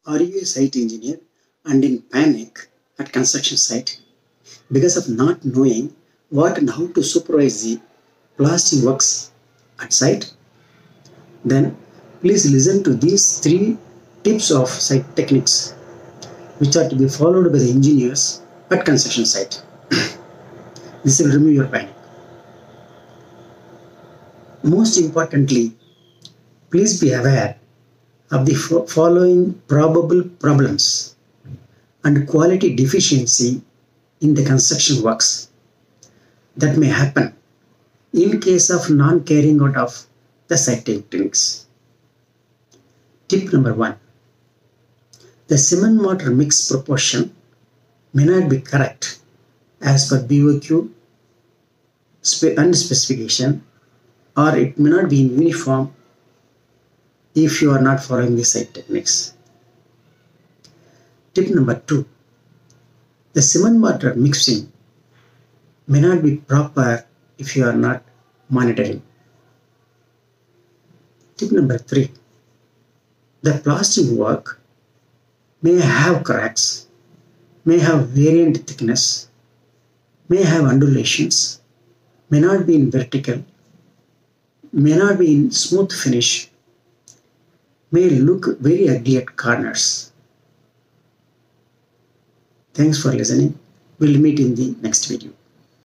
Are you a site engineer and in panic at construction site because of not knowing what and how to supervise the blasting works at site? Then please listen to these 3 tips of site techniques which are to be followed by the engineers at construction site. This will remove your panic. Most importantly, please be aware of the following probable problems and quality deficiency in the construction works that may happen in case of non-carrying out of the site techniques. Tip number 1. The cement mortar mix proportion may not be correct as per BOQ and specification, or it may not be in uniform if you are not following the site techniques. Tip number 2. The cement mortar mixing may not be proper if you are not monitoring. Tip number 3. The plastering work may have cracks, may have variant thickness, may have undulations, may not be in vertical, may not be in smooth finish, may look very ugly at corners. Thanks for listening. We'll meet in the next video.